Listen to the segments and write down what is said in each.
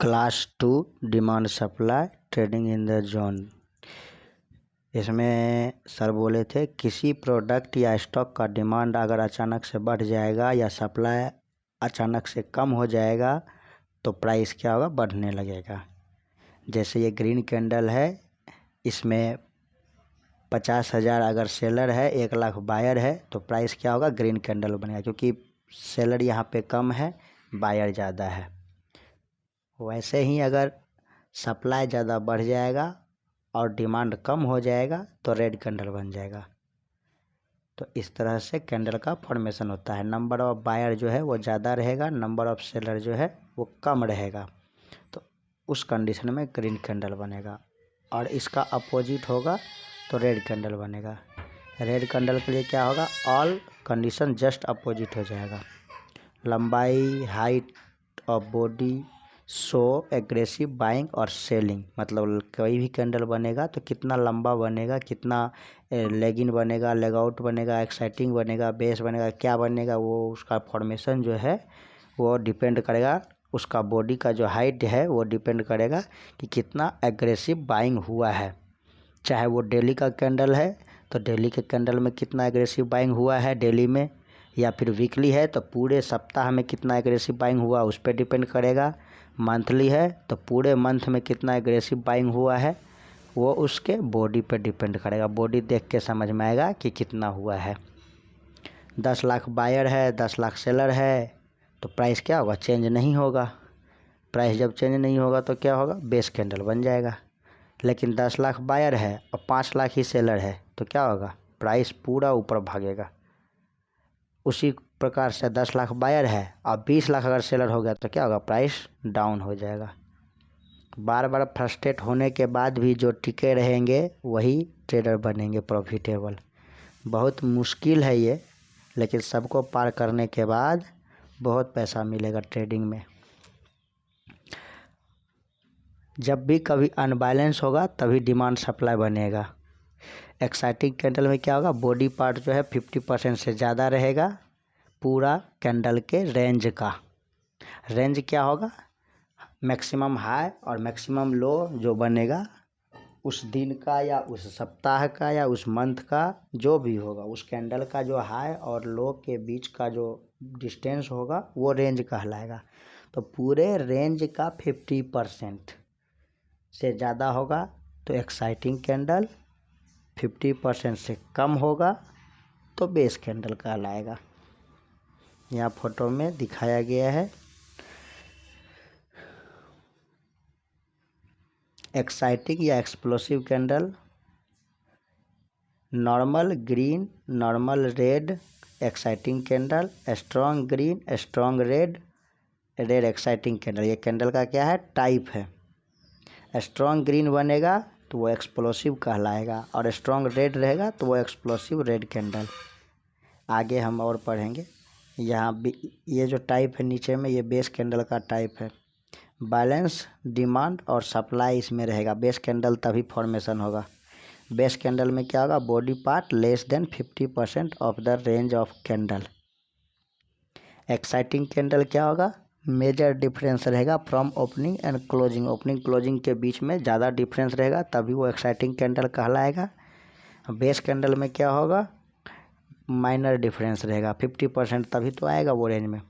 Class 2 demand supply trading in the zone. इसमें sir बोले थे किसी प्रोडक्ट या स्टॉक का डिमांड अगर अचानक से बढ़ जाएगा या सप्लाई अचानक से कम हो जाएगा तो प्राइस क्या होगा, बढ़ने लगेगा। जैसे ये ग्रीन कैंडल है, इसमें 50,000 अगर सेलर है, 1 लाख बायर है तो प्राइस क्या होगा, ग्रीन कैंडल बनेगा, क्योंकि सेलर यहाँ पे कम है, बायर ज़्यादा है। वैसे ही अगर सप्लाई ज़्यादा बढ़ जाएगा और डिमांड कम हो जाएगा तो रेड कैंडल बन जाएगा। तो इस तरह से कैंडल का फॉर्मेशन होता है। नंबर ऑफ बायर जो है वो ज़्यादा रहेगा, नंबर ऑफ सेलर जो है वो कम रहेगा, तो उस कंडीशन में ग्रीन कैंडल बनेगा। और इसका अपोजिट होगा तो रेड कैंडल बनेगा। रेड कैंडल के लिए क्या होगा, ऑल कंडीशन जस्ट अपोजिट हो जाएगा। लंबाई, height of body, show aggressive buying और सेलिंग, मतलब कोई भी कैंडल बनेगा तो कितना लंबा बनेगा, कितना लेगिन बनेगा, लेग आउट बनेगा, एक्साइटिंग बनेगा, बेस बनेगा, क्या बनेगा, वो उसका फॉर्मेशन जो है वो डिपेंड करेगा। उसका बॉडी का जो हाइट है वो डिपेंड करेगा कि कितना एग्रेसिव बाइंग हुआ है। चाहे वो डेली का कैंडल है तो डेली के कैंडल में कितना एग्रेसिव बाइंग हुआ है डेली में, या फिर वीकली है तो पूरे सप्ताह में कितना एग्रेसिव बाइंग हुआ उस पर डिपेंड करेगा। मंथली है तो पूरे मंथ में कितना एग्रेसिव बाइंग हुआ है वो उसके बॉडी पर डिपेंड करेगा। बॉडी देख के समझ में आएगा कि कितना हुआ है। 10 लाख बायर है, 10 लाख सेलर है तो प्राइस क्या होगा, चेंज नहीं होगा। प्राइस जब चेंज नहीं होगा तो क्या होगा, बेस कैंडल बन जाएगा। लेकिन 10 लाख बायर है और 5 लाख ही सेलर है तो क्या होगा, प्राइस पूरा ऊपर भागेगा। उसी प्रकार से 10 लाख बायर है और 20 लाख अगर सेलर हो गया तो क्या होगा, प्राइस डाउन हो जाएगा। बार बार फ्रस्ट्रेट होने के बाद भी जो टिके रहेंगे वही ट्रेडर बनेंगे प्रॉफिटेबल। बहुत मुश्किल है ये, लेकिन सबको पार करने के बाद बहुत पैसा मिलेगा ट्रेडिंग में। जब भी कभी अनबैलेंस होगा तभी डिमांड सप्लाई बनेगा। एक्साइटिंग कैंडल में क्या होगा, बॉडी पार्ट जो है 50% से ज़्यादा रहेगा पूरा कैंडल के रेंज का। रेंज क्या होगा, मैक्सिमम हाई और मैक्सिमम लो जो बनेगा उस दिन का या उस सप्ताह का या उस मंथ का, जो भी होगा उस कैंडल का जो हाई और लो के बीच का जो डिस्टेंस होगा वो रेंज कहलाएगा। तो पूरे रेंज का 50% से ज़्यादा होगा तो एक्साइटिंग कैंडल, 50% से कम होगा तो बेस कैंडल कहलाएगा। यहाँ फोटो में दिखाया गया है। एक्साइटिंग या explosive candle, normal green, normal red exciting candle, strong green, strong red, red exciting candle. ये कैंडल का क्या है, टाइप है। स्ट्रॉन्ग ग्रीन बनेगा तो वो एक्सप्लोसिव कहलाएगा और स्ट्रॉन्ग रेड रहेगा तो वो एक्सप्लोसिव रेड कैंडल। आगे हम और पढ़ेंगे। यहाँ भी ये जो टाइप है नीचे में, ये बेस कैंडल का टाइप है। बैलेंस डिमांड और सप्लाई इसमें रहेगा। बेस कैंडल तभी फॉर्मेशन होगा। बेस कैंडल में क्या होगा, body part less than 50% of the range of candle. Exciting candle क्या होगा, मेजर डिफरेंस रहेगा from opening and closing. Opening closing के बीच में ज़्यादा डिफरेंस रहेगा तभी वो एक्साइटिंग कैंडल कहलाएगा। बेस कैंडल में क्या होगा, माइनर डिफरेंस रहेगा, 50% तभी तो आएगा वो रेंज में।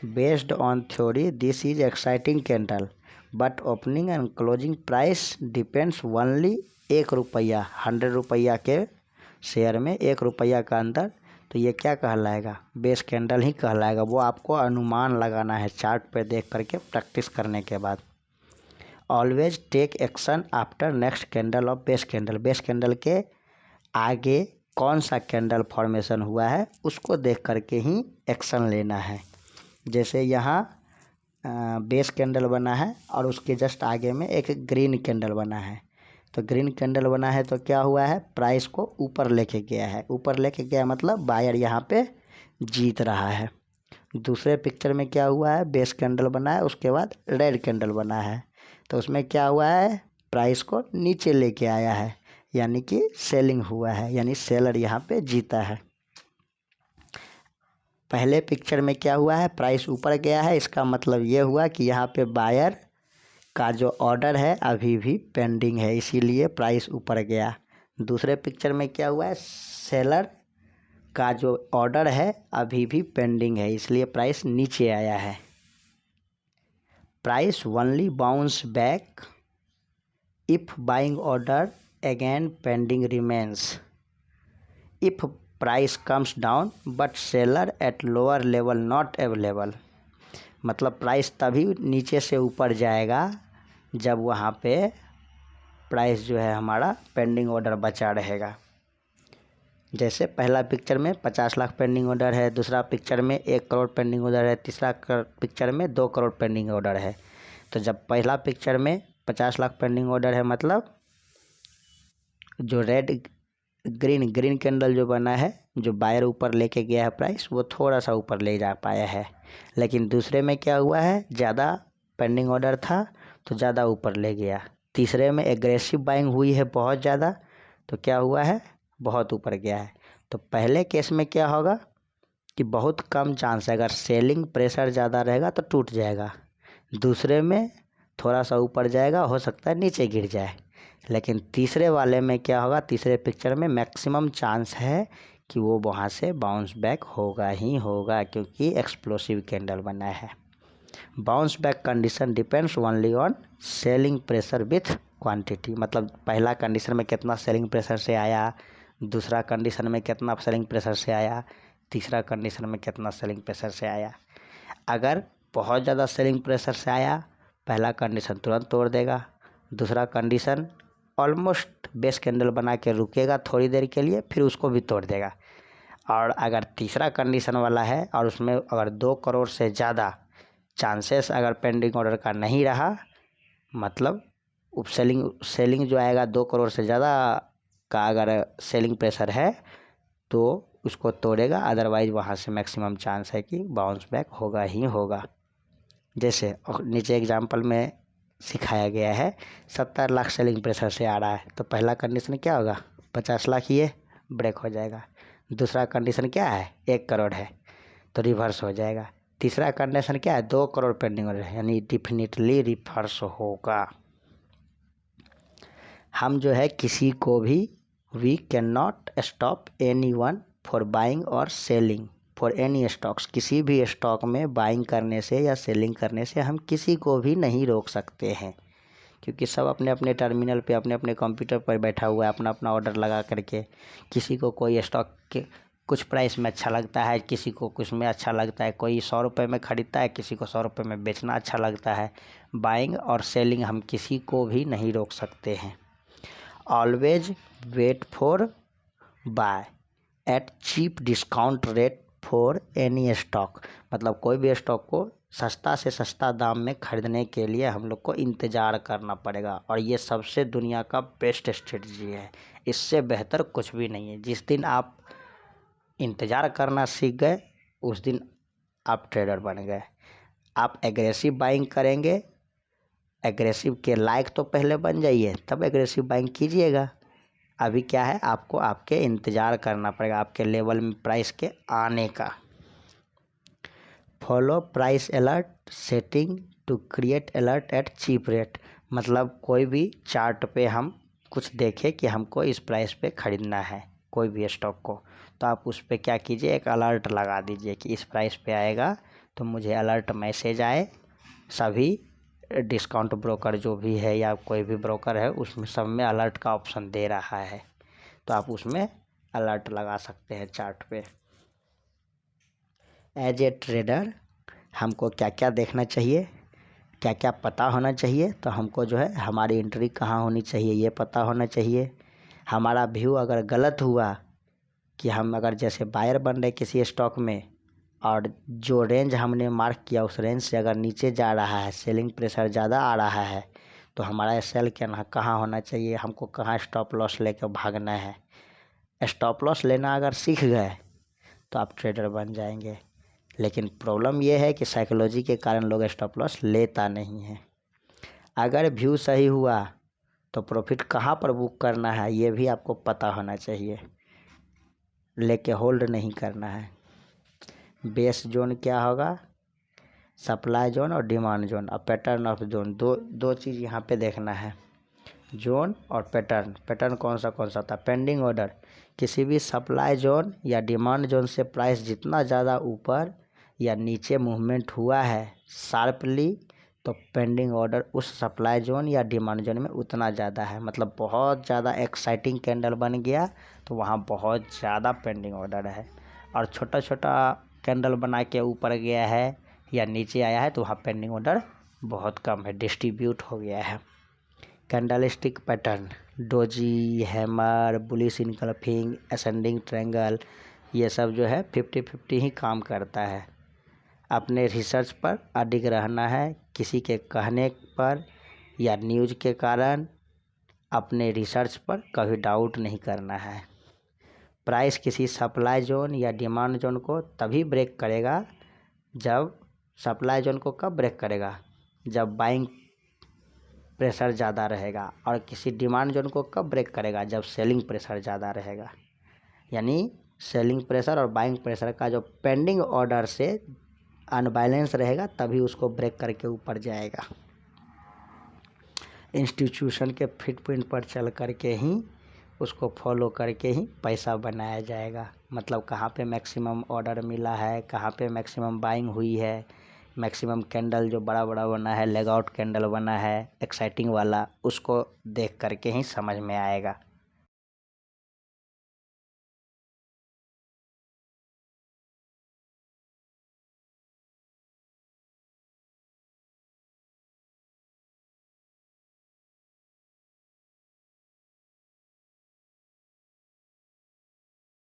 Based on theory this is exciting candle but opening and closing price depends only 1 रुपया, 100 रुपया के शेयर में 1 रुपया का अंदर, तो ये क्या कहलाएगा, बेस कैंडल ही कहलाएगा। वो आपको अनुमान लगाना है चार्ट पे देख करके प्रैक्टिस करने के बाद। Always take action after next candle of base candle. Base candle के आगे कौन सा कैंडल फॉर्मेशन हुआ है उसको देख करके ही एक्शन लेना है। जैसे यहाँ बेस कैंडल बना है और उसके जस्ट आगे में एक ग्रीन कैंडल बना है, तो ग्रीन कैंडल बना है तो क्या हुआ है, प्राइस को ऊपर लेके गया है। ऊपर लेके गया मतलब बायर यहाँ पे जीत रहा है। दूसरे पिक्चर में क्या हुआ है, बेस कैंडल बना है, उसके बाद रेड कैंडल बना है, तो उसमें क्या हुआ है, प्राइस को नीचे लेके आया है, यानी कि सेलिंग हुआ है, यानी सेलर यहाँ पे जीता है। पहले पिक्चर में क्या हुआ है, प्राइस ऊपर गया है, इसका मतलब ये हुआ कि यहाँ पे बायर का जो ऑर्डर है अभी भी पेंडिंग है, इसीलिए प्राइस ऊपर गया। दूसरे पिक्चर में क्या हुआ है, सेलर का जो ऑर्डर है अभी भी पेंडिंग है, इसलिए प्राइस नीचे आया है। Price only bounce back if buying order again pending remains if price comes down but seller at lower level not available. मतलब प्राइस तभी नीचे से ऊपर जाएगा जब वहाँ पे प्राइस जो है हमारा पेंडिंग ऑर्डर बचा रहेगा। जैसे पहला पिक्चर में 50 लाख पेंडिंग ऑर्डर है, दूसरा पिक्चर में 1 करोड़ पेंडिंग ऑर्डर है, तीसरा पिक्चर में 2 करोड़ पेंडिंग ऑर्डर है। तो जब पहला पिक्चर में 50 लाख पेंडिंग ऑर्डर है, मतलब जो रेड ग्रीन कैंडल जो बना है, जो बायर ऊपर लेके गया है प्राइस, वो थोड़ा सा ऊपर ले जा पाया है। लेकिन दूसरे में क्या हुआ है, ज़्यादा पेंडिंग ऑर्डर था तो ज़्यादा ऊपर ले गया। तीसरे में एग्रेसिव बाइंग हुई है बहुत ज़्यादा, तो क्या हुआ है, बहुत ऊपर गया है। तो पहले केस में क्या होगा कि बहुत कम चांस है, अगर सेलिंग प्रेशर ज़्यादा रहेगा तो टूट जाएगा। दूसरे में थोड़ा सा ऊपर जाएगा, हो सकता है नीचे गिर जाए। लेकिन तीसरे वाले में क्या होगा, तीसरे पिक्चर में मैक्सिमम चांस है कि वो वहाँ से बाउंस बैक होगा ही होगा, क्योंकि एक्सप्लोसिव कैंडल बना है। Bounce back condition depends only on selling pressure with quantity. मतलब पहला कंडीशन में कितना सेलिंग प्रेशर से आया, दूसरा कंडीशन में कितना सेलिंग प्रेशर से आया, तीसरा कंडीशन में कितना सेलिंग प्रेशर से आया। अगर बहुत ज़्यादा सेलिंग प्रेशर से आया, पहला कंडीशन तुरंत तोड़ देगा, दूसरा कंडीशन ऑलमोस्ट बेस कैंडल बना के रुकेगा थोड़ी देर के लिए, फिर उसको भी तोड़ देगा। और अगर तीसरा कंडीशन वाला है और उसमें अगर 2 करोड़ से ज़्यादा चांसेस अगर पेंडिंग ऑर्डर का नहीं रहा, मतलब सेलिंग जो आएगा 2 करोड़ से ज़्यादा का अगर सेलिंग प्रेशर है तो उसको तोड़ेगा, अदरवाइज़ वहाँ से मैक्सिमम चांस है कि बाउंस बैक होगा ही होगा। जैसे नीचे एग्जांपल में सिखाया गया है, 70 लाख सेलिंग प्रेशर से आ रहा है, तो पहला कंडीशन क्या होगा, 50 लाख ये ब्रेक हो जाएगा। दूसरा कंडीशन क्या है, 1 करोड़ है तो रिवर्स हो जाएगा। तीसरा कंडीशन क्या है, 2 करोड़ पेंडिंग ऑर्डर है, यानी डिफिनिटली रिवर्स होगा। हम जो है किसी को भी we can not stop anyone for buying और सेलिंग फॉर एनी स्टॉक्स। किसी भी स्टॉक में बाइंग करने से या सेलिंग करने से हम किसी को भी नहीं रोक सकते हैं, क्योंकि सब अपने अपने टर्मिनल पे अपने अपने कंप्यूटर पर बैठा हुआ है अपना अपना ऑर्डर लगा करके। किसी को कोई स्टॉक के कुछ प्राइस में अच्छा लगता है, किसी को कुछ में अच्छा लगता है, कोई 100 रुपये में ख़रीदता है, किसी को 100 रुपये में बेचना अच्छा लगता है। बाइंग और सेलिंग हम किसी को भी नहीं रोक सकते हैं। Always wait for buy at cheap discount rate for any stock. मतलब कोई भी स्टॉक को सस्ता से सस्ता दाम में ख़रीदने के लिए हम लोग को इंतज़ार करना पड़ेगा, और ये सबसे दुनिया का बेस्ट स्ट्रेटजी है। इससे बेहतर कुछ भी नहीं है। जिस दिन आप इंतज़ार करना सीख गए उस दिन आप ट्रेडर बन गए। आप एग्रेसिव बाइंग करेंगे, एग्रेसिव के लायक तो पहले बन जाइए, तब एग्रेसिव बाइंग कीजिएगा। अभी क्या है, आपको आपके इंतज़ार करना पड़ेगा आपके लेवल में प्राइस के आने का। Follow price alert setting to create alert at cheap rate. मतलब कोई भी चार्ट पे हम कुछ देखें कि हमको इस प्राइस पे ख़रीदना है कोई भी स्टॉक को, तो आप उस पर क्या कीजिए, एक अलर्ट लगा दीजिए कि इस प्राइस पे आएगा तो मुझे अलर्ट मैसेज आए। सभी डिस्काउंट ब्रोकर जो भी है या कोई भी ब्रोकर है उसमें सब में अलर्ट का ऑप्शन दे रहा है, तो आप उसमें अलर्ट लगा सकते हैं चार्ट पे। एज ए ट्रेडर हमको क्या क्या देखना चाहिए, क्या क्या पता होना चाहिए, तो हमको जो है हमारी एंट्री कहाँ होनी चाहिए ये पता होना चाहिए। हमारा व्यू अगर गलत हुआ कि हम अगर जैसे बायर बन रहे किसी स्टॉक में और जो रेंज हमने मार्क किया उस रेंज से अगर नीचे जा रहा है, सेलिंग प्रेशर ज़्यादा आ रहा है, तो हमारा सेल कहाँ होना चाहिए, हमको कहाँ स्टॉप लॉस लेकर भागना है। स्टॉप लॉस लेना अगर सीख गए तो आप ट्रेडर बन जाएंगे। लेकिन प्रॉब्लम ये है कि साइकोलॉजी के कारण लोग स्टॉप लॉस लेता नहीं है। अगर व्यू सही हुआ तो प्रॉफिट कहाँ पर बुक करना है ये भी आपको पता होना चाहिए, लेके होल्ड नहीं करना है। बेस जोन क्या होगा, सप्लाई जोन और डिमांड जोन और पैटर्न ऑफ जोन, दो चीज़ यहाँ पे देखना है, जोन और पैटर्न। पैटर्न कौन सा था? Pending order. किसी भी सप्लाई जोन या डिमांड जोन से प्राइस जितना ज़्यादा ऊपर या नीचे मूवमेंट हुआ है शार्पली, तो पेंडिंग ऑर्डर उस सप्लाई जोन या डिमांड जोन में उतना ज़्यादा है। मतलब बहुत ज़्यादा एक्साइटिंग कैंडल बन गया तो वहाँ बहुत ज़्यादा पेंडिंग ऑर्डर है, और छोटा छोटा कैंडल बना के ऊपर गया है या नीचे आया है तो वहाँ पेंडिंग ऑर्डर बहुत कम है, डिस्ट्रीब्यूट हो गया है। Candlestick pattern, doji, hammer, bullish engulfing, ascending triangle, ये सब जो है 50-50 ही काम करता है। अपने रिसर्च पर अडिग रहना है, किसी के कहने पर या न्यूज़ के कारण अपने रिसर्च पर कभी डाउट नहीं करना है। प्राइस किसी सप्लाई जोन या डिमांड जोन को तभी ब्रेक करेगा जब, सप्लाई जोन को कब ब्रेक करेगा? जब बाइंग प्रेशर ज़्यादा रहेगा। और किसी डिमांड जोन को कब ब्रेक करेगा? जब सेलिंग प्रेशर ज़्यादा रहेगा। यानी सेलिंग प्रेशर और बाइंग प्रेशर का जो पेंडिंग ऑर्डर से अनबैलेंस रहेगा तभी उसको ब्रेक करके ऊपर जाएगा। इंस्टीट्यूशन के फिटप्रिंट पर चल करके ही उसको फॉलो करके ही पैसा बनाया जाएगा। मतलब कहाँ पे मैक्सिमम ऑर्डर मिला है, कहाँ पे मैक्सिमम बाइंग हुई है, मैक्सिमम कैंडल जो बड़ा बड़ा बना है, लेग आउट कैंडल बना है एक्साइटिंग वाला, उसको देख करके ही समझ में आएगा।